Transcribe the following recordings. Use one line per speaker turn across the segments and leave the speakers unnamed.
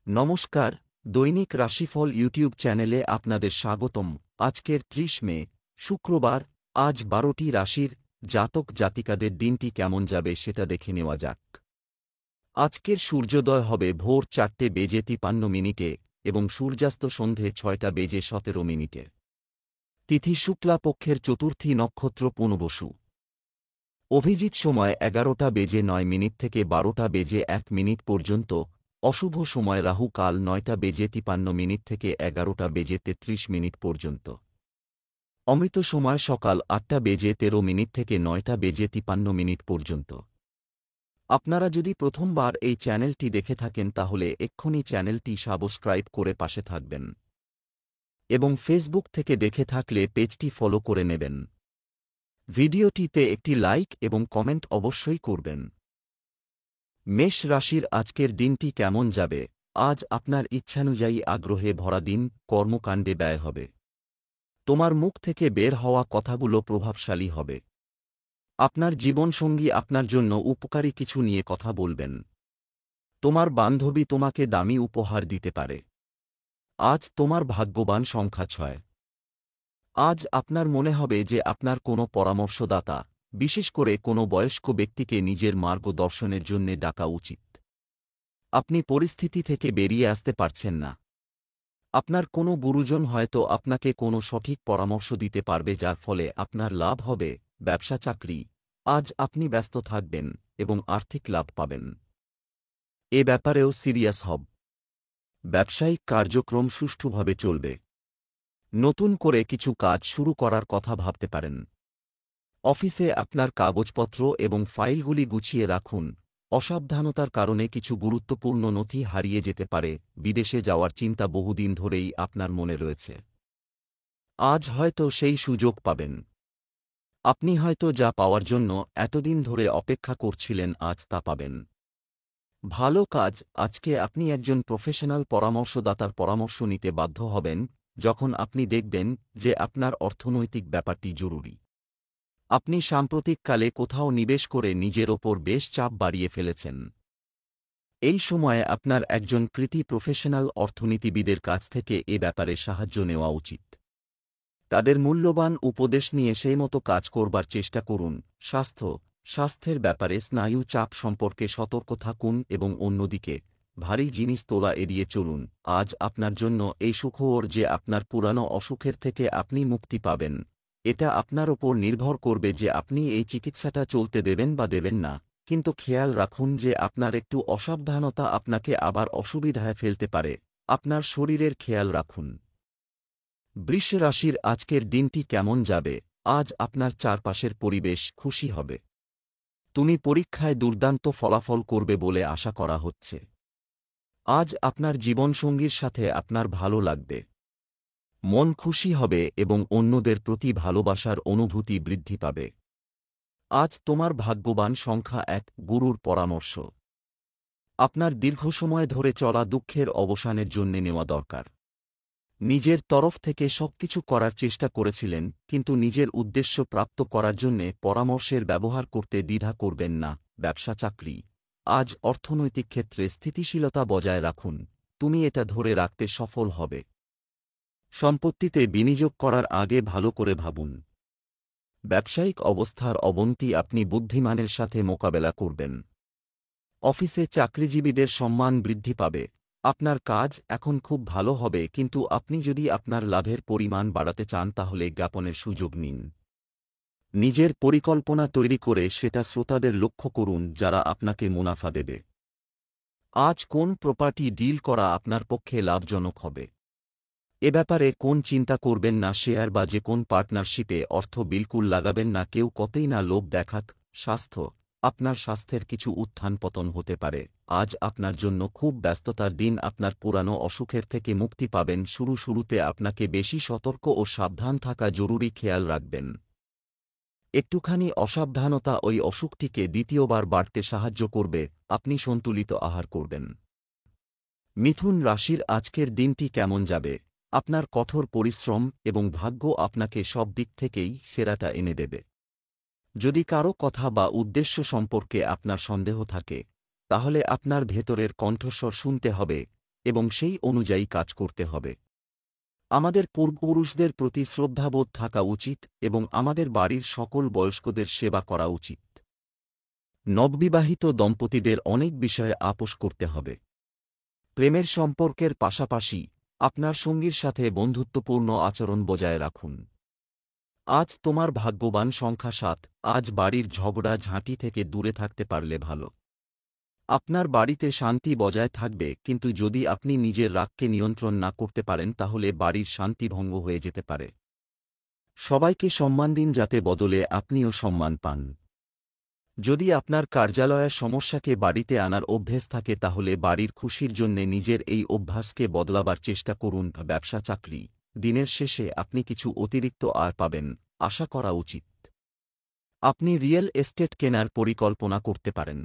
নমস্কার, দৈনিক রাশিফল ইউটিউব চ্যানেলে আপনাদের স্বাগতম। আজকের ৩০ মে, শুক্রবার। আজ ১২টি রাশির জাতক জাতিকাদের দিনটি কেমন যাবে সেটা দেখে নেওয়া যাক। আজকের সূর্যোদয় হবে ভোর ৪:৫৩ এবং সূর্যাস্ত সন্ধে ৬:১৭। তিথি শুক্লা পক্ষের চতুর্থী নক্ষত্র পুনর্বসু। অভিজিৎ সময় ১১:০৯ থেকে ১২:০১ পর্যন্ত। অশুভ সময় রাহু কাল ৯:৫৩ থেকে ১১:৩৩ পর্যন্ত। অমৃত সময় সকাল ৮:১৩ থেকে ৯:৫৩ পর্যন্ত। আপনারা যদি প্রথমবার এই চ্যানেলটি দেখে থাকেন তাহলে এক্ষুনি চ্যানেলটি সাবস্ক্রাইব করে পাশে থাকবেন এবং ফেসবুক থেকে দেখে থাকলে পেজটি ফলো করে নেবেন। ভিডিওটিতে একটি লাইক এবং কমেন্ট অবশ্যই করবেন। মেষ রাশির আজকের দিনটি কেমন যাবে? আজ আপনার ইচ্ছানুযায়ী আগ্রহে ভরা দিন, কর্মকাণ্ডে ব্যয় হবে। তোমার মুখ থেকে বের হওয়া কথাগুলো প্রভাবশালী হবে। আপনার জীবনসঙ্গী আপনার জন্য উপকারী কিছু নিয়ে কথা বলবেন। তোমার বান্ধবী তোমাকে দামি উপহার দিতে পারে। আজ তোমার ভাগ্যবান সংখ্যা ৬। আজ আপনার মনে হবে যে আপনার কোনো পরামর্শদাতা, বিশেষ করে কোনো বয়স্ক ব্যক্তিকে নিজের মার্গদর্শনের জন্য ডাকা উচিত। আপনি পরিস্থিতি থেকে বেরিয়ে আসতে পারছেন না। আপনার কোনো গুরুজন হয়তো আপনাকে কোনো সঠিক পরামর্শ দিতে পারবে যার ফলে আপনার লাভ হবে। ব্যবসা চাকরি, আজ আপনি ব্যস্ত থাকবেন এবং আর্থিক লাভ পাবেন। এ ব্যাপারেও সিরিয়াস হব। ব্যবসায়িক কার্যক্রম সুষ্ঠুভাবে চলবে। নতুন করে কিছু কাজ শুরু করার কথা ভাবতে পারেন। অফিসে আপনার কাগজপত্র এবং ফাইলগুলি গুছিয়ে রাখুন। অসাবধানতার কারণে কিছু গুরুত্বপূর্ণ নথি হারিয়ে যেতে পারে। বিদেশে যাওয়ার চিন্তা বহুদিন ধরেই আপনার মনে রয়েছে। আজ হয়তো সেই সুযোগ পাবেন। আপনি হয়তো যা পাওয়ার জন্য এতদিন ধরে অপেক্ষা করছিলেন আজ তা পাবেন। ভালো কাজ, আজকে আপনি একজন প্রফেশনাল পরামর্শদাতার পরামর্শ নিতে বাধ্য হবেন যখন আপনি দেখবেন যে আপনার অর্থনৈতিক ব্যাপারটি জরুরি। আপনি সাম্প্রতিককালে কোথাও নিবেশ করে নিজের ওপর বেশ চাপ বাড়িয়ে ফেলেছেন। এই সময়ে আপনার একজন কৃতী প্রফেশনাল অর্থনীতিবিদের কাছ থেকে এ ব্যাপারে সাহায্য নেওয়া উচিত। তাদের মূল্যবান উপদেশ নিয়ে সেই মতো কাজ করবার চেষ্টা করুন। স্বাস্থ্যের ব্যাপারে স্নায়ু চাপ সম্পর্কে সতর্ক থাকুন এবং অন্যদিকে ভারী জিনিস তোলা এড়িয়ে চলুন। আজ আপনার জন্য এই সুখবর যে আপনার পুরানো অসুখের থেকে আপনি মুক্তি পাবেন। এটা আপনার ওপর নির্ভর করবে যে আপনি এই চিকিৎসাটা চলতে দেবেন বা দেবেন না, কিন্তু খেয়াল রাখুন যে আপনার একটু অসাবধানতা আপনাকে আবার অসুবিধায় ফেলতে পারে। আপনার শরীরের খেয়াল রাখুন। বৃষ রাশির আজকের দিনটি কেমন যাবে? আজ আপনার চারপাশের পরিবেশ খুশি হবে। তুমি পরীক্ষায় দুর্দান্ত ফলাফল করবে বলে আশা করা হচ্ছে। আজ আপনার জীবনসঙ্গীর সাথে আপনার ভালো লাগবে। মন খুশি হবে এবং অন্যদের প্রতি ভালোবাসার অনুভূতি বৃদ্ধি পাবে। আজ তোমার ভাগ্যবান সংখ্যা ১। গুরুর পরামর্শ। আপনার দীর্ঘ সময় ধরে চলা দুঃখের অবসানের জন্য নেওয়া দরকার। নিজের তরফ থেকে সবকিছু করার চেষ্টা করেছিলেন, কিন্তু নিজের উদ্দেশ্য প্রাপ্ত করার জন্যে পরামর্শের ব্যবহার করতে দ্বিধা করবেন না। ব্যবসা চাকরি, আজ অর্থনৈতিক ক্ষেত্রে স্থিতিশীলতা বজায় রাখুন। তুমি এটা ধরে রাখতে সফল হবে। সম্পত্তিতে বিনিয়োগ করার আগে ভালো করে ভাবুন। ব্যবসায়িক অবস্থার অবনতি আপনি বুদ্ধিমানের সাথে মোকাবেলা করবেন। অফিসে চাকরিজীবীদের সম্মান বৃদ্ধি পাবে। আপনার কাজ এখন খুব ভালো হবে, কিন্তু আপনি যদি আপনার লাভের পরিমাণ বাড়াতে চান তাহলে জ্ঞাপনের সুযোগ নিন। নিজের পরিকল্পনা তৈরি করে সেটা শ্রোতাদের লক্ষ্য করুন যারা আপনাকে মুনাফা দেবে। আজ কোন প্রপার্টি ডিল করা আপনার পক্ষে লাভজনক হবে? এ ব্যাপারে কোন চিন্তা করবেন না। শেয়ার বা যে কোন পার্টনারশিপে অর্থ বিলকুল লাগাবেন না। কেউ কতই না লোভ দেখাক। স্বাস্থ্য, আপনার স্বাস্থ্যের কিছু উত্থান পতন হতে পারে। আজ আপনার জন্য খুব ব্যস্ততার দিন। আপনার পুরানো অসুখের থেকে মুক্তি পাবেন। শুরুতে আপনাকে বেশি সতর্ক ও সাবধান থাকা জরুরি। খেয়াল রাখবেন, একটুখানি অসাবধানতা ওই অসুখটিকে দ্বিতীয়বার বাড়তে সাহায্য করবে। আপনি সন্তুলিত আহার করবেন। মিথুন রাশির আজকের দিনটি কেমন যাবে? আপনার কঠোর পরিশ্রম এবং ভাগ্য আপনাকে সব দিক থেকেই সেরাটা এনে দেবে। যদি কারো কথা বা উদ্দেশ্য সম্পর্কে আপনার সন্দেহ থাকে, তাহলে আপনার ভেতরের কণ্ঠস্বর শুনতে হবে। এবং সেই অনুযায়ী কাজ করতে হবে। আমাদের পূর্বপুরুষদের প্রতি শ্রদ্ধাবোধ থাকা উচিত এবং আমাদের বাড়ির সকল বয়স্কদের সেবা করা উচিত। নববিবাহিত দম্পতিদের অনেক বিষয়ে আপোস করতে হবে। প্রেমের সম্পর্কের পাশাপাশি আপনার সঙ্গীর সাথে বন্ধুত্বপূর্ণ আচরণ বজায় রাখুন। আজ তোমার ভাগ্যবান সংখ্যা 7। আজ বাড়ির ঝগড়া ঝাঁটি থেকে দূরে থাকতে পারলে ভালো। আপনার বাড়িতে শান্তি বজায় থাকবে, কিন্তু যদি আপনি নিজের রাগকে নিয়ন্ত্রণ না করতে পারেন তাহলে বাড়ির শান্তি ভঙ্গ হয়ে যেতে পারে। সবাইকে সম্মান দিন যাতে বদলে আপনিও সম্মান পান। যদি আপনার কার্যালয়ের সমস্যাকে বাড়িতে আনার অভ্যেস থাকে তাহলে বাড়ির খুশির জন্যে নিজের এই অভ্যাসকে বদলাবার চেষ্টা করুন। ব্যবসা চাকরি, দিনের শেষে আপনি কিছু অতিরিক্ত আয় পাবেন আশা করা উচিত। আপনি রিয়েল এস্টেট কেনার পরিকল্পনা করতে পারেন।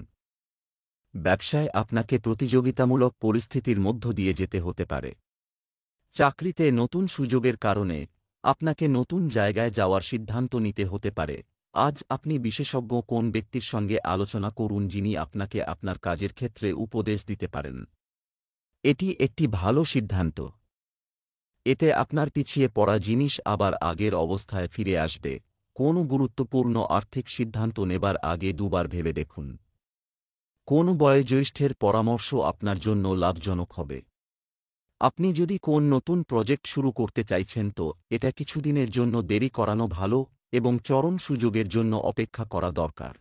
ব্যবসায় আপনাকে প্রতিযোগিতামূলক পরিস্থিতির মধ্য দিয়ে যেতে হতে পারে। চাকরিতে নতুন সুযোগের কারণে আপনাকে নতুন জায়গায় যাওয়ার সিদ্ধান্ত নিতে হতে পারে। আজ আপনি বিশেষজ্ঞ কোন ব্যক্তির সঙ্গে আলোচনা করুন যিনি আপনাকে আপনার কাজের ক্ষেত্রে উপদেশ দিতে পারেন। এটি একটি ভালো সিদ্ধান্ত। এতে আপনার পিছিয়ে পড়া জিনিস আবার আগের অবস্থায় ফিরে আসবে। কোনো গুরুত্বপূর্ণ আর্থিক সিদ্ধান্ত নেবার আগে দুবার ভেবে দেখুন। কোন বয়োজ্যেষ্ঠের পরামর্শ আপনার জন্য লাভজনক হবে। আপনি যদি কোন নতুন প্রজেক্ট শুরু করতে চাইছেন তো এটা কিছুদিনের জন্য দেরি করানো ভালো এবং চরম সুযোগের জন্য অপেক্ষা করা দরকার।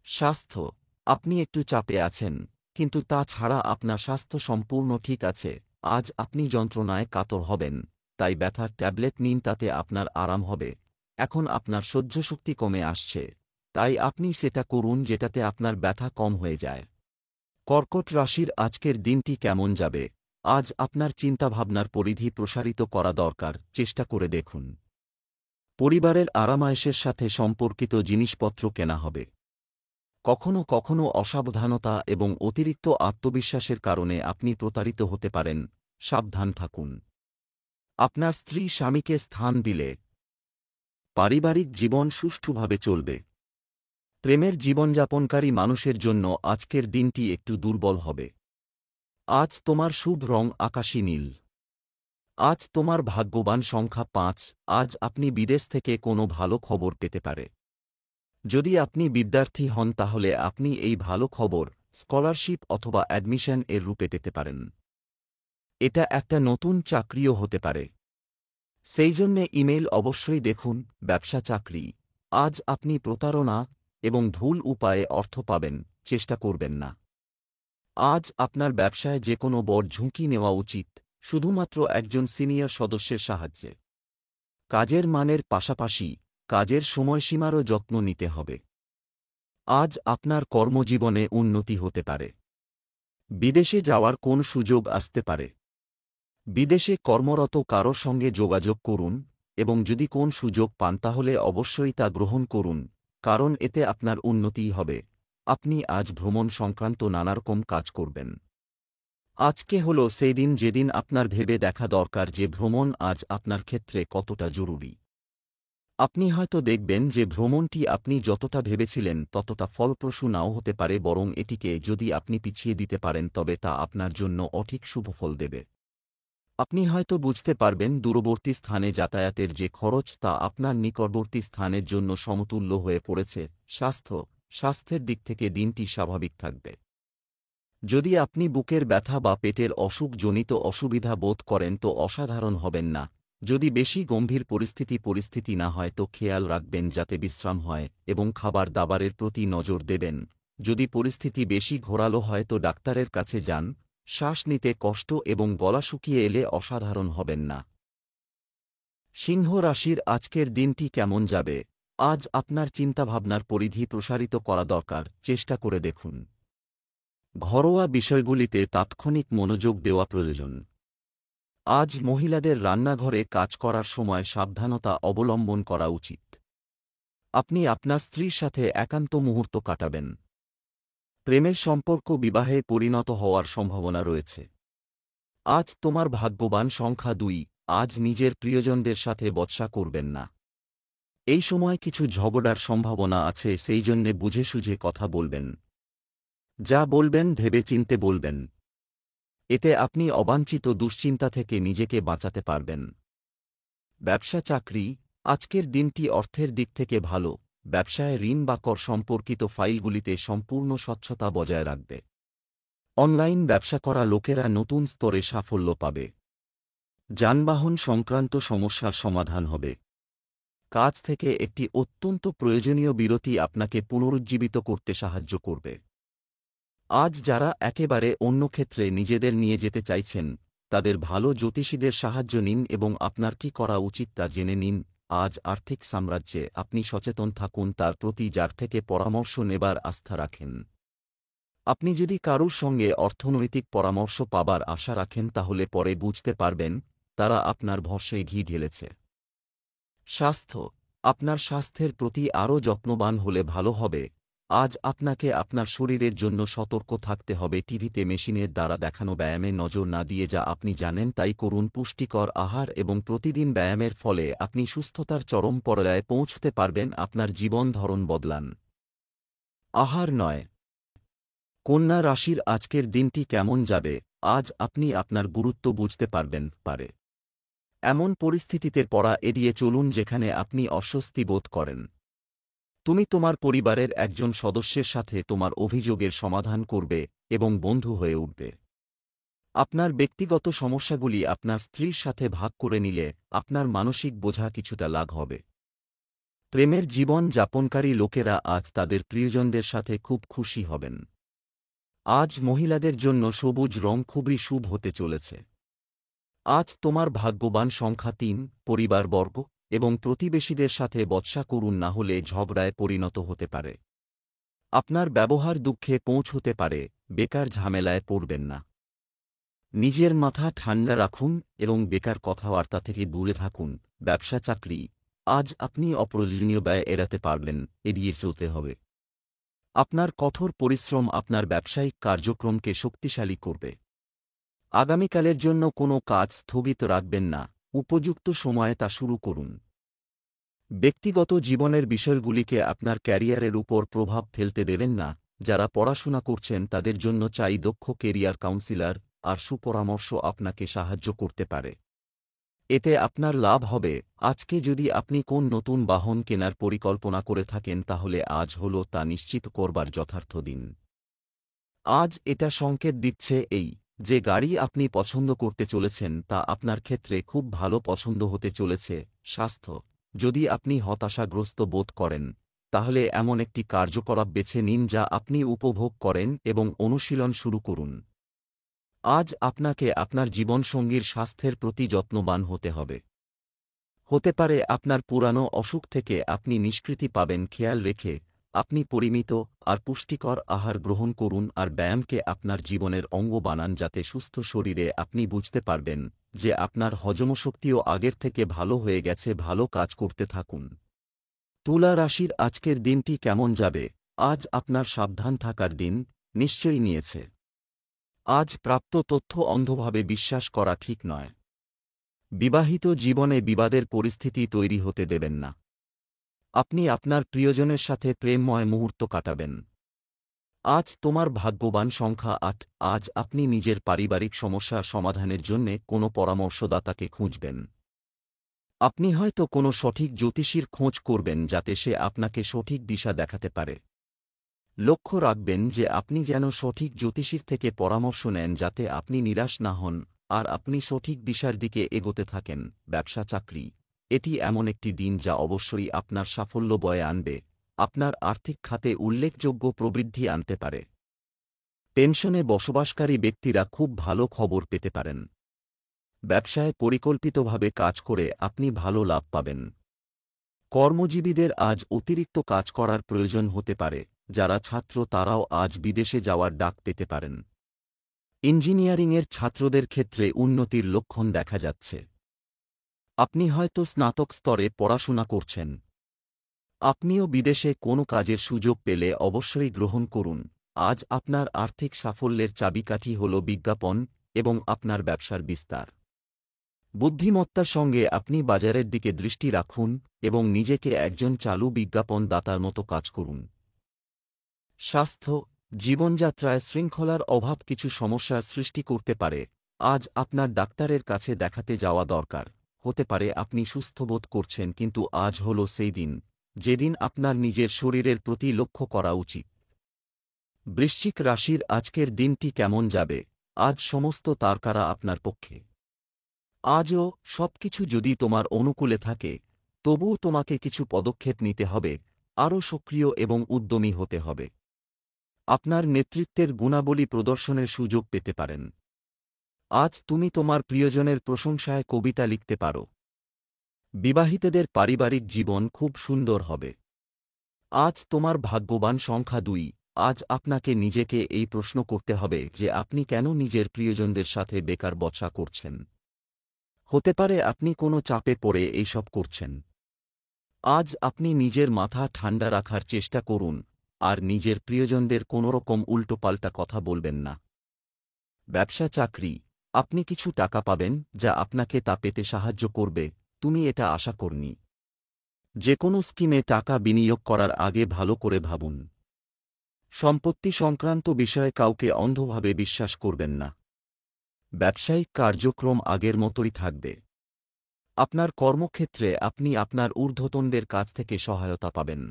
স্বাস্থ্য, আপনি একটু চাপে আছেন, কিন্তু তা ছাড়া আপনার স্বাস্থ্য সম্পূর্ণ ঠিক আছে। আজ আপনি যন্ত্রণায় কাতর হবেন, তাই ব্যথার ট্যাবলেট নিন, তাতে আপনার আরাম হবে। এখন আপনার সহ্যশক্তি কমে আসছে, তাই আপনি সেটা করুন যেটাতে আপনার ব্যথা কম হয়ে যায়। কর্কট রাশির আজকের দিনটি কেমন যাবে? আজ আপনার চিন্তাভাবনার পরিধি প্রসারিত করা দরকার, চেষ্টা করে দেখুন। পরিবারের আরামায়েশের সাথে সম্পর্কিত জিনিসপত্র কেনা হবে। কখনো কখনো অসাবধানতা এবং অতিরিক্ত আত্মবিশ্বাসের কারণে আপনি প্রতারিত হতে পারেন, সাবধান থাকুন। আপনার স্ত্রী স্বামীকে স্থান দিলে পারিবারিক জীবন সুষ্ঠুভাবে চলবে। প্রেমের জীবনযাপনকারী মানুষের জন্য আজকের দিনটি একটু দুর্বল হবে। আজ তোমার শুভ রং আকাশী নীল। আজ তোমার ভাগ্যবান সংখ্যা 5। আজ আপনি বিদেশ থেকে কোনো ভালো খবর পেতে পারে। যদি আপনি বিদ্যার্থী হন তাহলে আপনি এই ভালো খবর স্কলারশিপ অথবা অ্যাডমিশন এর রূপে পেতে পারেন। এটা একটা নতুন চাকরিও হতে পারে, সেই জন্যে ইমেইল অবশ্যই দেখুন। ব্যবসা চাকরি, আজ আপনি প্রতারণা এবং ভুল উপায়ে অর্থ পাবেন, চেষ্টা করবেন না। আজ আপনার ব্যবসায় যে কোনো বড় ঝুঁকি নেওয়া উচিত, শুধুমাত্র একজন সিনিয়র সদস্যের সাহায্যে। কাজের মানের পাশাপাশি কাজের সময়সীমারও যত্ন নিতে হবে। আজ আপনার কর্মজীবনে উন্নতি হতে পারে। বিদেশে যাওয়ার কোন সুযোগ আসতে পারে। বিদেশে কর্মরত কারো সঙ্গে যোগাযোগ করুন এবং যদি কোন সুযোগ পান তাহলে অবশ্যই তা গ্রহণ করুন, কারণ এতে আপনার উন্নতিই হবে। আপনি আজ ভ্রমণ সংক্রান্ত নানারকম কাজ করবেন। আজকে হল সেই দিন যেদিন আপনার ভেবে দেখা দরকার যে ভ্রমণ আজ আপনার ক্ষেত্রে কতটা জরুরি। আপনি হয়তো দেখবেন যে ভ্রমণটি আপনি যতটা ভেবেছিলেন ততটা ফলপ্রসূ নাও হতে পারে, বরং এটিকে যদি আপনি পিছিয়ে দিতে পারেন তবে তা আপনার জন্য অধিক শুভফল দেবে। আপনি হয়তো বুঝতে পারবেন দূরবর্তী স্থানে যাতায়াতের যে খরচ তা আপনার নিকটবর্তী স্থানের জন্য সমতুল্য হয়ে পড়েছে। স্বাস্থ্যের দিক থেকে দিনটি স্বাভাবিক থাকবে। যদি আপনি বুকের ব্যথা বা পেটের অসুখজনিত অসুবিধা বোধ করেন তো অসাধারণ হবেন না। যদি বেশি গম্ভীর পরিস্থিতি না হয় তো খেয়াল রাখবেন যাতে বিশ্রাম হয় এবং খাবার দাবারের প্রতি নজর দেবেন। যদি পরিস্থিতি বেশি ঘোরালো হয় তো ডাক্তারের কাছে যান। শ্বাস নিতে কষ্ট এবং গলা শুকিয়ে এলে অসাধারণ হবেন না। সিংহ রাশির আজকের দিনটি কেমন যাবে? আজ আপনার চিন্তাভাবনার পরিধি প্রসারিত করা দরকার, চেষ্টা করে দেখুন। ঘরোয়া বিষয়গুলিতে তাৎক্ষণিক মনোযোগ দেওয়া প্রয়োজন। আজ মহিলাদের রান্নাঘরে কাজ করার সময় সাবধানতা অবলম্বন করা উচিত। আপনি আপনার স্ত্রীর সাথে একান্ত মুহূর্ত কাটাবেন। প্রেমের সম্পর্ক বিবাহে পরিণত হওয়ার সম্ভাবনা রয়েছে। আজ তোমার ভাগ্যবান সংখ্যা 2। আজ নিজের প্রিয়জনদের সাথে বচসা করবেন না। এই সময় কিছু ঝগড়ার সম্ভাবনা আছে, সেই জন্যে বুঝে সুঝে কথা বলবেন। যা বলবেন ভেবেচিন্তে বলবেন। এতে আপনি অবাঞ্ছিত দুশ্চিন্তা থেকে নিজেকে বাঁচাতে পারবেন। ব্যবসা চাকরি, আজকের দিনটি অর্থের দিক থেকে ভালো। ব্যবসায় ঋণ বা কর সম্পর্কিত ফাইলগুলিতে সম্পূর্ণ স্বচ্ছতা বজায় রাখবে। অনলাইন ব্যবসা করা লোকেরা নতুন স্তরে সাফল্য পাবে। যানবাহন সংক্রান্ত সমস্যার সমাধান হবে। কাজ থেকে একটি অত্যন্ত প্রয়োজনীয় বিরতি আপনাকে পুনরুজ্জীবিত করতে সাহায্য করবে। আজ যারা একেবারে অন্য ক্ষেত্রে নিজেদের নিয়ে যেতে চাইছেন, তাদের ভালো জ্যোতিষীদের সাহায্য নিন এবং আপনার কি করা উচিত তা জেনে নিন। আজ আর্থিক সাম্রাজ্যে আপনি সচেতন থাকুন তার প্রতি, যার থেকে পরামর্শ নেবার আস্থা রাখেন। আপনি যদি কারুর সঙ্গে অর্থনৈতিক পরামর্শ পাবার আশা রাখেন তাহলে পরে বুঝতে পারবেন তারা আপনার ভরসায় ঘি ঢেলেছে। স্বাস্থ্য, আপনার স্বাস্থ্যের প্রতি আরও যত্নবান হলে ভালো হবে। আজ আপনাকে আপনার শরীরের জন্য সতর্ক থাকতে হবে। টিভিতে মেশিনের দ্বারা দেখানো ব্যায়ামে নজর না দিয়ে যা আপনি জানেন তাই করুন। পুষ্টিকর আহার এবং প্রতিদিন ব্যায়ামের ফলে আপনি সুস্থতার চরম পর্যায়ে পৌঁছতে পারবেন। আপনার জীবন ধরন বদলান, আহার নয়। কন্যা রাশির আজকের দিনটি কেমন যাবে? আজ আপনি আপনার গুরুত্ব বুঝতে পারে এমন পরিস্থিতিতে পড়া এড়িয়ে চলুন যেখানে আপনি অস্বস্তি বোধ করেন। তুমি তোমার পরিবারের একজন সদস্যের সাথে তোমার অভিযোগের সমাধান করবে এবং বন্ধু হয়ে উঠবে। আপনার ব্যক্তিগত সমস্যাগুলি আপনার স্ত্রীর সাথে ভাগ করে নিলে আপনার মানসিক বোঝা কিছুটা লাঘব হবে। প্রেমের জীবন যাপনকারী লোকেরা আজ তাদের প্রিয়জনদের সাথে খুব খুশি হবেন। আজ মহিলাদের জন্য সবুজ রং খুবই শুভ হতে চলেছে। আজ তোমার ভাগ্যবান সংখ্যা ৩। পরিবারবর্গ এবং প্রতিবেশীদের সাথে বচসা করুন, না হলে ঝগড়ায় পরিণত হতে পারে। আপনার ব্যবহার দুঃখে পৌঁছতে পারে, বেকার ঝামেলায় পড়বেন না। নিজের মাথা ঠান্ডা রাখুন এবং বেকার কথাবার্তা থেকে দূরে থাকুন। ব্যবসা চাকরি, আজ আপনি অপ্রয়োজনীয় ব্যয় এড়াতে পারবেন, এড়িয়ে চলতে হবে। আপনার কঠোর পরিশ্রম আপনার ব্যবসায়িক কার্যক্রমকে শক্তিশালী করবে। আগামীকালের জন্য কোনো কাজ স্থগিত রাখবেন না, উপযুক্ত সময়ে তা শুরু করুন। ব্যক্তিগত জীবনের বিষয়গুলিকে আপনার ক্যারিয়ারের উপর প্রভাব ফেলতে দেবেন না। যারা পড়াশোনা করছেন তাদের জন্য চাই দক্ষ কেরিয়ার কাউন্সিলর, আর সুপরামর্শ আপনাকে সাহায্য করতে পারে। এতে আপনার লাভ হবে। আজকে যদি আপনি কোন নতুন বাহন কেনার পরিকল্পনা করে থাকেন তাহলে আজ হল তা নিশ্চিত করবার যথার্থ দিন। আজ এটা সংকেত দিচ্ছে যে গাড়ি আপনি পছন্দ করতে চলেছেন তা আপনার ক্ষেত্রে খুব ভালো পছন্দ হতে চলেছে। স্বাস্থ্য, যদি আপনি হতাশাগ্রস্ত বোধ করেন তাহলে এমন একটি কার্যকলাপ বেছে নিন যা আপনি উপভোগ করেন এবং অনুশীলন শুরু করুন। আজ আপনাকে আপনার জীবনসঙ্গীর স্বাস্থ্যের প্রতি যত্নবান হতে হবে। হতে পারে আপনার পুরানো অসুখ থেকে আপনি নিষ্কৃতি পাবেন। খেয়াল রেখে আপনি পরিমিত আর পুষ্টিকর আহার গ্রহণ করুন আর ব্যায়ামকে আপনার জীবনের অঙ্গ বানান, যাতে সুস্থ শরীরে আপনি বুঝতে পারবেন যে আপনার হজমশক্তিও আগের থেকে ভালো হয়ে গেছে। ভালো কাজ করতে থাকুন। তুলা রাশির আজকের দিনটি কেমন যাবে? আজ আপনার সাবধান থাকার দিন নিশ্চয়ই নিয়েছে। আজ প্রাপ্ত তথ্য অন্ধভাবে বিশ্বাস করা ঠিক নয়। বিবাহিত জীবনে বিবাদের পরিস্থিতি তৈরি হতে দেবেন না। আপনি আপনার প্রিয়জনের সাথে প্রেমময় মুহূর্ত কাটাবেন। আজ তোমার ভাগ্যবান সংখ্যা ৮। আজ আপনি নিজের পারিবারিক সমস্যা সমাধানের জন্যে কোনো পরামর্শদাতাকে খুঁজবেন। আপনি হয়তো কোনো সঠিক জ্যোতিষীর খোঁজ করবেন যাতে সে আপনাকে সঠিক দিশা দেখাতে পারে। লক্ষ্য রাখবেন যে আপনি যেন সঠিক জ্যোতিষীর থেকে পরামর্শ নেন যাতে আপনি নিরাশ না হন আর আপনি সঠিক দিশার দিকে এগোতে থাকেন। ব্যবসা চাকরি, এটি এমন একটি দিন যা অবশ্যই আপনার সাফল্য বয়ে আনবে। আপনার আর্থিক খাতে উল্লেখযোগ্য প্রবৃদ্ধি আনতে পারে। পেনশনে বসবাসকারী ব্যক্তিরা খুব ভালো খবর পেতে পারেন। ব্যবসায় পরিকল্পিতভাবে কাজ করে আপনি ভালো লাভ পাবেন। কর্মজীবীদের আজ অতিরিক্ত কাজ করার প্রয়োজন হতে পারে। যারা ছাত্র তারাও আজ বিদেশে যাওয়ার ডাক পেতে পারেন। ইঞ্জিনিয়ারিংয়ের ছাত্রদের ক্ষেত্রে উন্নতির লক্ষণ দেখা যাচ্ছে। আপনি হয়তো স্নাতক স্তরে পড়াশোনা করছেন। আপনিও বিদেশে কোনো কাজের সুযোগ পেলে অবশ্যই গ্রহণ করুন। আজ আপনার আর্থিক সাফল্যের চাবিকাঠি হল বিজ্ঞাপন এবং আপনার ব্যবসার বিস্তার। বুদ্ধিমত্তার সঙ্গে আপনি বাজারের দিকে দৃষ্টি রাখুন এবং নিজেকে একজন চালু বিজ্ঞাপন দাতার মতো কাজ করুন। স্বাস্থ্য, জীবনযাত্রায় শৃঙ্খলার অভাব কিছু সমস্যার সৃষ্টি করতে পারে। আজ আপনার ডাক্তারের কাছে দেখাতে যাওয়া দরকার। হতে পারে আপনি সুস্থ বোধ করছেন, কিন্তু আজ হল সেই দিন যেদিন আপনার নিজের শরীরের প্রতি লক্ষ্য করা উচিত। বৃশ্চিক রাশির আজকের দিনটি কেমন যাবে? আজ সমস্ত তারকারা আপনার পক্ষে। আজও সবকিছু যদি তোমার অনুকূলে থাকে, তবুও তোমাকে কিছু পদক্ষেপ নিতে হবে, আরও সক্রিয় এবং উদ্যমী হতে হবে। আপনার নেতৃত্বের গুণাবলী প্রদর্শনের সুযোগ পেতে পারেন। আজ তুমি তোমার প্রিয়জনের প্রশংসায় কবিতা লিখতে পারো। বিবাহিতদের পারিবারিক জীবন খুব সুন্দর হবে। আজ তোমার ভাগ্যবান সংখ্যা 2। আজ আপনাকে নিজেকে এই প্রশ্ন করতে হবে যে আপনি কেন নিজের প্রিয়জনদের সাথে বেকার বচসা করছেন। হতে পারে আপনি কোনো চাপে পড়ে এইসব করছেন। আজ আপনি নিজের মাথা ঠান্ডা রাখার চেষ্টা করুন আর নিজের প্রিয়জনদের কোনোরকম উল্টোপাল্টা কথা বলবেন না। ব্যবসা চাকরি, আপনি কিছু টাকা পাবেন যা আপনাকে তা পেতে সাহায্য করবে, তুমি এটা আশা করনি। যে কোনো স্কিমে টাকা বিনিয়োগ করার আগে ভালো করে ভাবুন। সম্পত্তি সংক্রান্ত বিষয়ে কাউকে অন্ধভাবে বিশ্বাস করবেন না। ব্যবসায়িক কার্যক্রম আগের মতোই থাকবে। আপনার কর্মক্ষেত্রে আপনি আপনার ঊর্ধ্বতনদের কাছ থেকে সহায়তা পাবেন।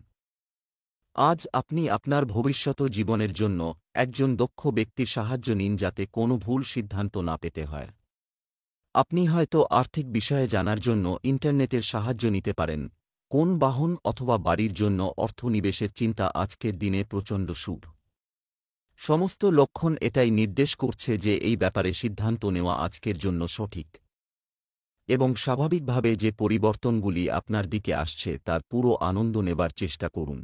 আজ আপনি আপনার ভবিষ্যৎ জীবনের জন্য একজন দক্ষ ব্যক্তির সাহায্য নিন যাতে কোনো ভুল সিদ্ধান্ত না পেতে হয়। আপনি হয়তো আর্থিক বিষয়ে জানার জন্য ইন্টারনেটের সাহায্য নিতে পারেন। কোন বাহন অথবা বাড়ির জন্য অর্থ নিবেশের চিন্তা আজকের দিনে প্রচণ্ড শুভ। সমস্ত লক্ষণ এটাই নির্দেশ করছে যে এই ব্যাপারে সিদ্ধান্ত নেওয়া আজকের জন্য সঠিক এবং স্বাভাবিকভাবে যে পরিবর্তনগুলি আপনার দিকে আসছে তার পুরো আনন্দ নেবার চেষ্টা করুন।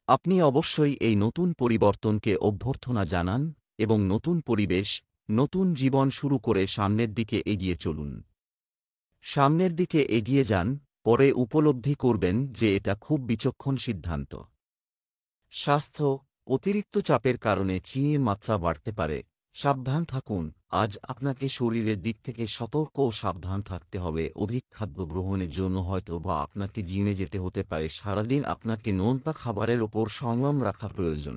আপনি অবশ্যই এই নতুন পরিবর্তনকে অভ্যর্থনা জানান এবং নতুন পরিবেশ, নতুন জীবন শুরু করে সামনের দিকে এগিয়ে চলুন। সামনের দিকে এগিয়ে যান, পরে উপলব্ধি করবেন যে এটা খুব বিচক্ষণ সিদ্ধান্ত। স্বাস্থ্য, অতিরিক্ত চাপের কারণে চিনির মাত্রা বাড়তে পারে, সাবধান থাকুন। আজ আপনাকে শরীরের দিক থেকে সতর্ক ও সাবধান থাকতে হবে। অধিক খাদ্য গ্রহণের জন্য হয়তো বা আপনাকে জিমে যেতে হতে পারে। সারাদিন আপনাকে নোনতা খাবারের ওপর সংযম রাখা প্রয়োজন।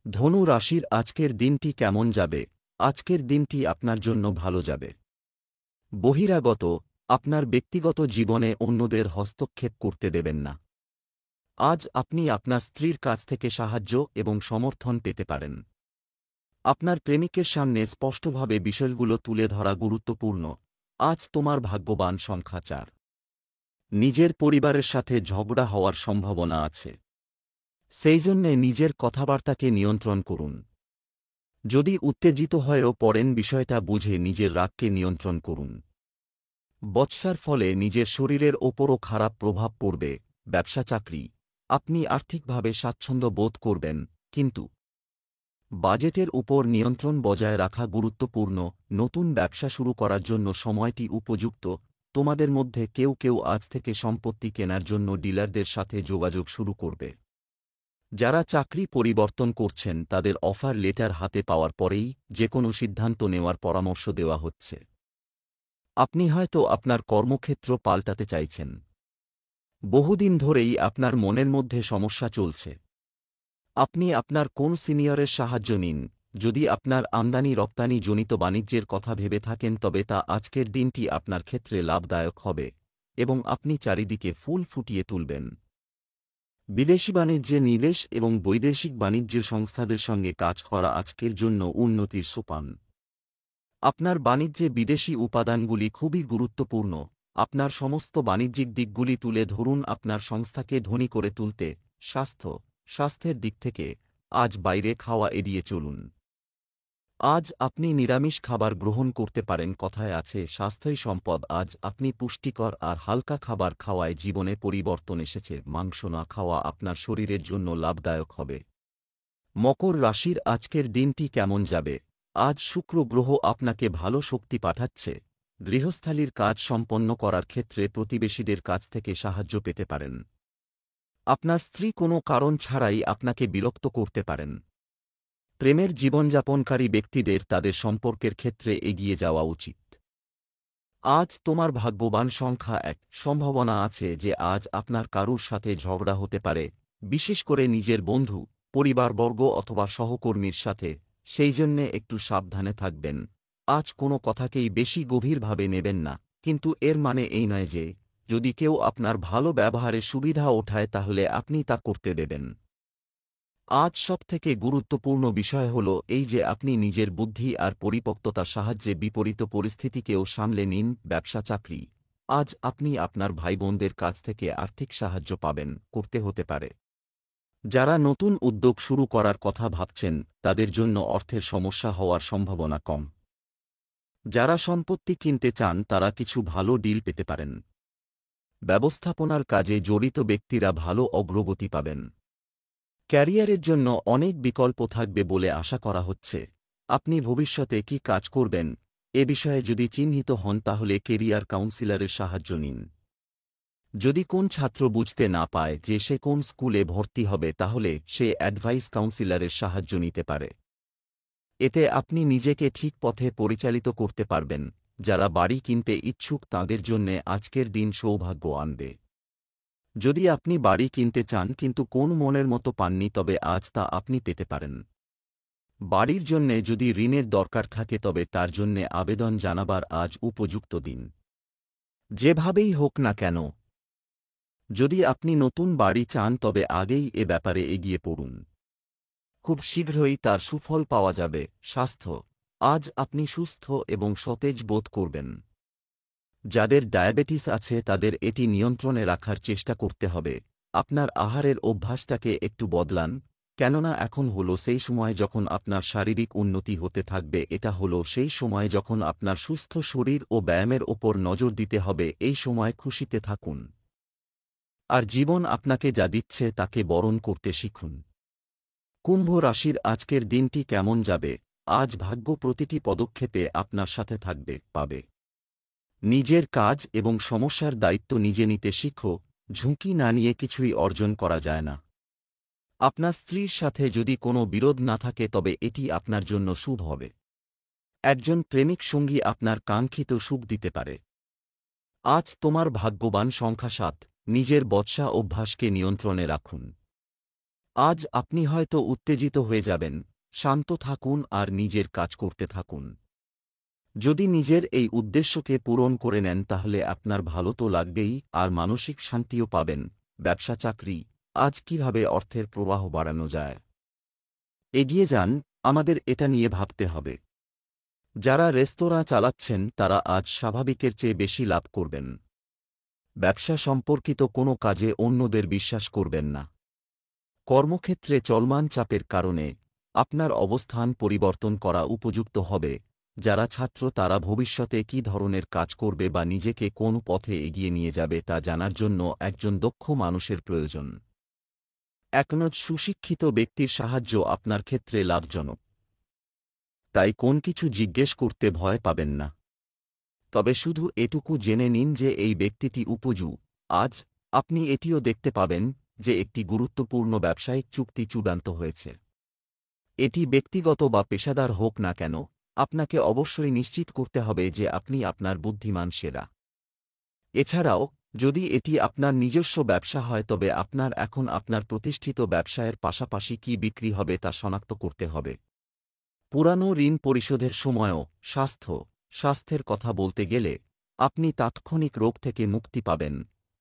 ধনু রাশির আজকের দিনটি কেমন যাবে? আজকের দিনটি আপনার জন্য ভালো যাবে। বহিরাগত, আপনার ব্যক্তিগত জীবনে অন্যদের হস্তক্ষেপ করতে দেবেন না। আজ আপনি আপনার স্ত্রীর কাছ থেকে সাহায্য এবং সমর্থন পেতে পারেন। আপনার প্রেমিকের সামনে স্পষ্টভাবে বিষয়গুলো তুলে ধরা গুরুত্বপূর্ণ। আজ তোমার ভাগ্যবান সংখ্যা 4। নিজের পরিবারের সাথে ঝগড়া হওয়ার সম্ভাবনা আছে, সেই জন্যে নিজের কথাবার্তাকে নিয়ন্ত্রণ করুন। যদি উত্তেজিত হয়েও পড়েন, বিষয়টা বুঝে নিজের রাগকে নিয়ন্ত্রণ করুন। বচসার ফলে নিজের শরীরের ওপরও খারাপ প্রভাব পড়বে। ব্যবসা চাকরি, আপনি আর্থিকভাবে স্বাচ্ছন্দ্য বোধ করবেন, কিন্তু বাজেটের উপর নিয়ন্ত্রণ বজায় রাখা গুরুত্বপূর্ণ। নতুন ব্যবসা শুরু করার জন্য সময়টি উপযুক্ত। তোমাদের মধ্যে কেউ কেউ আজ থেকে সম্পত্তি কেনার জন্য ডিলারদের সাথে যোগাযোগ শুরু করবে। যারা চাকরি পরিবর্তন করছেন তাদের অফার লেটার হাতে পাওয়ার পরেই যেকোনো সিদ্ধান্ত নেওয়ার পরামর্শ দেওয়া হচ্ছে। আপনি হয়তো আপনার কর্মক্ষেত্র পাল্টাতে চাইছেন। বহুদিন ধরেই আপনার মনের মধ্যে সমস্যা চলছে। আপনি আপনার কোন সিনিয়রের সাহায্য নিন। যদি আপনার আমদানি রপ্তানি জনিত বাণিজ্যের কথা ভেবে থাকেন তবে তা আজকের দিনটি আপনার ক্ষেত্রে লাভদায়ক হবে এবং আপনি চারিদিকে ফুল ফুটিয়ে তুলবেন। বিদেশি বাণিজ্যে নিবেশ এবং বৈদেশিক বাণিজ্য সংস্থাদের সঙ্গে কাজ করা আজকের জন্য উন্নতির সোপান। আপনার বাণিজ্যে বিদেশি উপাদানগুলি খুবই গুরুত্বপূর্ণ। আপনার সমস্ত বাণিজ্যিক দিকগুলি তুলে ধরুন আপনার সংস্থাকে ধনী করে তুলতে। স্বাস্থ্যের দিক থেকে আজ বাইরে খাওয়া এড়িয়ে চলুন। আজ আপনি নিরামিষ খাবার গ্রহণ করতে পারেন। কথায় আছে স্বাস্থ্যই সম্পদ। আজ আপনি পুষ্টিকর আর হালকা খাবার খাওয়ায় জীবনে পরিবর্তন এসেছে। মাংস না খাওয়া আপনার শরীরের জন্য লাভদায়ক হবে। মকর রাশির আজকের দিনটি কেমন যাবে? আজ শুক্র গ্রহ আপনাকে ভালো শক্তি পাঠাচ্ছে। গৃহস্থালির কাজ সম্পন্ন করার ক্ষেত্রে প্রতিবেশীদের কাছ থেকে সাহায্য পেতে পারেন। আপনার স্ত্রী কোনো কারণ ছাড়াই আপনাকে বিরক্ত করতে পারেন। প্রেমের জীবনযাপনকারী ব্যক্তিদের তাদের সম্পর্কের ক্ষেত্রে এগিয়ে যাওয়া উচিত। আজ তোমার ভাগ্যবান সংখ্যা 1। সম্ভাবনা আছে যে আজ আপনার কারুর সাথে ঝগড়া হতে পারে, বিশেষ করে নিজের বন্ধু পরিবারবর্গ অথবা সহকর্মীর সাথে, সেই জন্যে একটু সাবধানে থাকবেন। আজ কোনো কথাকেই বেশি গভীরভাবে নেবেন না, কিন্তু এর মানে এই নয় যে যদি কেউ আপনার ভালো ব্যবহারের সুবিধা ওঠায় তাহলে আপনি তা করতে দেবেন। আজ সবথেকে গুরুত্বপূর্ণ বিষয় হল এই যে আপনি নিজের বুদ্ধি আর পরিপক্বতার সাহায্যে বিপরীত পরিস্থিতিকেও সামলে নিন। ব্যবসা চাকরি, আজ আপনি আপনার ভাইবোনদের কাছ থেকে আর্থিক সাহায্য পাবেন, করতে হতে পারে। যারা নতুন উদ্যোগ শুরু করার কথা ভাবছেন তাদের জন্য অর্থের সমস্যা হওয়ার সম্ভাবনা কম। যারা সম্পত্তি কিনতে চান তারা কিছু ভালো ডিল পেতে পারেন। ব্যবস্থাপনার কাজে জড়িত ব্যক্তিরা ভালো অগ্রগতি পাবেন। ক্যারিয়ারের জন্য অনেক বিকল্প থাকবে বলে আশা করা হচ্ছে। আপনি ভবিষ্যতে কি কাজ করবেন এ বিষয়ে যদি চিহ্নিত হন তাহলে কেরিয়ার কাউন্সিলরের সাহায্য নিন। যদি কোন ছাত্র বুঝতে না পায় যে সে কোন স্কুলে ভর্তি হবে তাহলে সে অ্যাডভাইস কাউন্সিলরের সাহায্য নিতে পারে। এতে আপনি নিজেকে ঠিক পথে পরিচালিত করতে পারবেন। যারা বাড়ি কিনতে ইচ্ছুক তাদের জন্যে আজকের দিন সৌভাগ্য আনবে। যদি আপনি বাড়ি কিনতে চান কিন্তু কোন মনের মতো পাননি তবে আজ তা আপনি পেতে পারেন। বাড়ির জন্যে যদি ঋণের দরকার থাকে তবে তার জন্যে আবেদন জানাবার আজ উপযুক্ত দিন। যেভাবেই হোক না কেন, যদি আপনি নতুন বাড়ি চান তবে আগেই এ ব্যাপারে এগিয়ে পড়ুন। খুব শীঘ্রই তার সুফল পাওয়া যাবে। স্বাস্থ্য, আজ আপনি সুস্থ এবং সতেজ বোধ করবেন। যাদের ডায়াবেটিস আছে তাদের এটি নিয়ন্ত্রণে রাখার চেষ্টা করতে হবে। আপনার আহারের অভ্যাসটাকে একটু বদলান, কেননা এখন হলো সেই সময় যখন আপনার শারীরিক উন্নতি হতে থাকবে। এটা হলো সেই সময় যখন আপনার সুস্থ শরীর ও ব্যায়ামের ওপর নজর দিতে হবে। এই সময় খুশিতে থাকুন আর জীবন আপনাকে যা দিচ্ছে তাকে বরণ করতে শিখুন। কুম্ভ রাশির আজকের দিনটি কেমন যাবে? আজ ভাগ্য প্রতিটি পদক্ষেপে আপনার সাথে থাকবে, পাবে। নিজের কাজ এবং সমস্যার দায়িত্ব নিজে নিতে শিখো। ঝুঁকি না নিয়ে কিছুই অর্জন করা যায় না। আপনার স্ত্রীর সাথে যদি কোনো বিরোধ না থাকে তবে এটি আপনার জন্য শুভ হবে। একজন প্রেমিক সঙ্গী আপনার কাঙ্ক্ষিত সুখ দিতে পারে। আজ তোমার ভাগ্যবান সংখ্যা 7। নিজের বচসা অভ্যাসকে নিয়ন্ত্রণে রাখুন। আজ আপনি হয়তো উত্তেজিত হয়ে যাবেন, শান্ত থাকুন আর নিজের কাজ করতে থাকুন। যদি নিজের এই উদ্দেশ্যকে পূরণ করে নেন তাহলে আপনার ভালো তো লাগবেই আর মানসিক শান্তিও পাবেন। ব্যবসা চাকরি, আজ কিভাবে অর্থের প্রবাহ বাড়ানো যায় এগিয়ে যান, আমাদের এটা নিয়ে ভাবতে হবে। যারা রেস্তোরাঁ চালাচ্ছেন তারা আজ স্বাভাবিকের চেয়ে বেশি লাভ করবেন। ব্যবসা সম্পর্কিত কোনো কাজে অন্যদের বিশ্বাস করবেন না। কর্মক্ষেত্রে চলমান চাপের কারণে আপনার অবস্থান পরিবর্তন করা উপযুক্ত হবে। যারা ছাত্র তারা ভবিষ্যতে কী ধরনের কাজ করবে বা নিজেকে কোন পথে এগিয়ে নিয়ে যাবে তা জানার জন্য একজন দক্ষ মানুষের প্রয়োজন। একজন সুশিক্ষিত ব্যক্তির সাহায্য আপনার ক্ষেত্রে লাভজনক, তাই কোন কিছু জিজ্ঞেস করতে ভয় পাবেন না। তবে শুধু এটুকু জেনে নিন যে এই ব্যক্তিটি উপযুক্ত। আজ আপনি এটিও দেখতে পাবেন যে একটি গুরুত্বপূর্ণ ব্যবসায়িক চুক্তি চূড়ান্ত হয়েছে। এটি ব্যক্তিগত বা পেশাদার হোক না কেন, আপনাকে অবশ্যই নিশ্চিত করতে হবে যে আপনি আপনার বুদ্ধিমান সেরা। এছাড়াও যদি এটি আপনার নিজস্ব ব্যবসা হয় তবে আপনার এখন আপনার প্রতিষ্ঠিত ব্যবসায়ের পাশাপাশি কি বিক্রি হবে তা শনাক্ত করতে হবে। পুরানো ঋণ পরিশোধের সময়ও স্বাস্থ্যের কথা বলতে গেলে আপনি তাৎক্ষণিক রোগ থেকে মুক্তি পাবেন।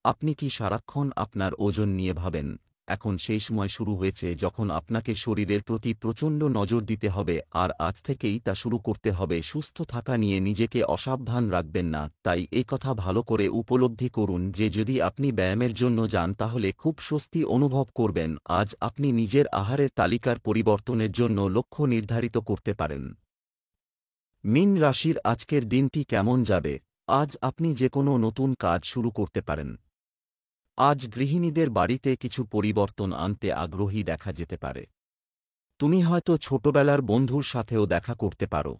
আপনি কি সারাক্ষণ আপনার ওজন নিয়ে ভাবেন? এখন সেই সময় শুরু হয়েছে যখন আপনাকে শরীরের প্রতি প্রচণ্ড নজর দিতে হবে আর আজ থেকেই তা শুরু করতে হবে। সুস্থ থাকা নিয়ে নিজেকে অসাবধান রাখবেন না। তাই এই কথা ভালো করে উপলব্ধি করুন যে যদি আপনি ব্যায়ামের জন্য যান তাহলে খুব স্বস্তি অনুভব করবেন। আজ আপনি নিজের আহারের তালিকার পরিবর্তনের জন্য লক্ষ্য নির্ধারিত করতে পারেন। মীন রাশির আজকের দিনটি কেমন যাবে? আজ আপনি যে কোনো নতুন কাজ শুরু করতে পারেন। আজ গৃহিণীদের বাড়িতে কিছু পরিবর্তন আনতে আগ্রহী দেখা যেতে পারে। তুমি হয়তো ছোটবেলার বন্ধুর সাথেও দেখা করতে পারো।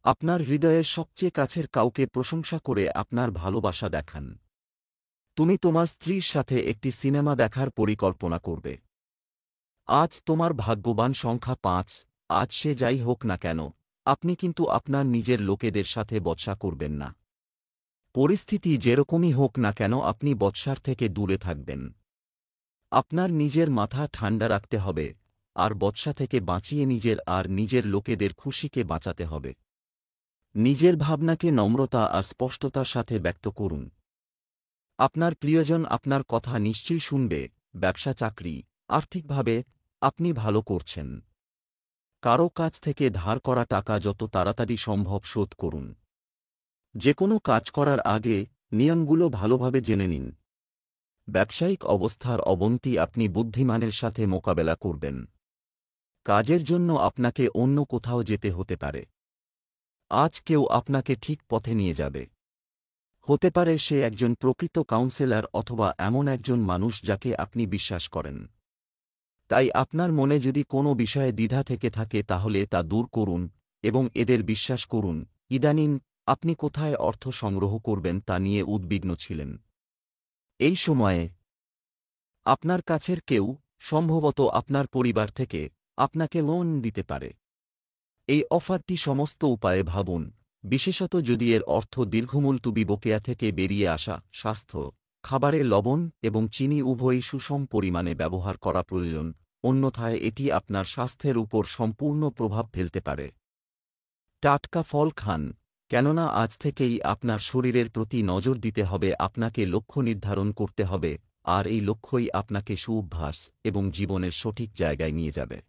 আপনার হৃদয়ের সবচেয়ে কাছের কাউকে প্রশংসা করে আপনার ভালোবাসা দেখান। তুমি তোমার স্ত্রীর সাথে একটি সিনেমা দেখার পরিকল্পনা করবে। আজ তোমার ভাগ্যবান সংখ্যা 5। আজ সে যাই হোক না কেন, আপনি কিন্তু আপনার নিজের লোকেদের সাথে বচসা করবেন না। পরিস্থিতি যেরকমই হোক না কেন আপনি বচসার থেকে দূরে থাকবেন। আপনার নিজের মাথা ঠান্ডা রাখতে হবে আর বচসা থেকে বাঁচিয়ে নিজের আর নিজের লোকেদের খুশিকে বাঁচাতে হবে। নিজের ভাবনাকে নম্রতা আর স্পষ্টতার সাথে ব্যক্ত করুন। আপনার প্রিয়জন আপনার কথা নিশ্চয়ই শুনবে। ব্যবসা চাকরি আর্থিকভাবে আপনি ভালো করছেন। কারো কাছ থেকে ধার করা টাকা যত তাড়াতাড়ি সম্ভব শোধ করুন। যে কোনো কাজ করার আগে নিয়মগুলো ভালোভাবে জেনে নিন। ব্যবসায়িক অবস্থার অবনতি আপনি বুদ্ধিমানের সাথে মোকাবেলা করবেন। কাজের জন্য আপনাকে অন্য কোথাও যেতে হতে পারে। আজ কেউ আপনাকে ঠিক পথে নিয়ে যাবে। হতে পারে সে একজন প্রকৃত কাউন্সেলর অথবা এমন একজন মানুষ যাকে আপনি বিশ্বাস করেন। তাই আপনার মনে যদি কোনো বিষয়ে দ্বিধা থেকে থাকে তাহলে তা দূর করুন এবং এদের বিশ্বাস করুন। ইদানিং আপনি কোথায় অর্থ সংগ্রহ করবেন তা নিয়ে উদ্বিগ্ন ছিলেন। এই সময়ে আপনার কাছের কেউ, সম্ভবত আপনার পরিবার থেকে, আপনাকে লোন দিতে পারে। এই অফারটি সমস্ত উপায়ে ভাবুন, বিশেষত যদি এর অর্থ দীর্ঘমূলতুবি বকেয়া থেকে বেরিয়ে আসা। স্বাস্থ্য খাবারে লবণ এবং চিনি উভয়ই সুষম পরিমাণে ব্যবহার করা প্রয়োজন, অন্যথায় এটি আপনার স্বাস্থ্যের উপর সম্পূর্ণ প্রভাব ফেলতে পারে। টাটকা ফল খান, কেননা আজ থেকেই আপনার শরীরের প্রতি নজর দিতে হবে। আপনাকে লক্ষ্য নির্ধারণ করতে হবে, আর এই লক্ষ্যই আপনাকে সুঅভ্যাস এবং জীবনের সঠিক জায়গায় নিয়ে যাবে।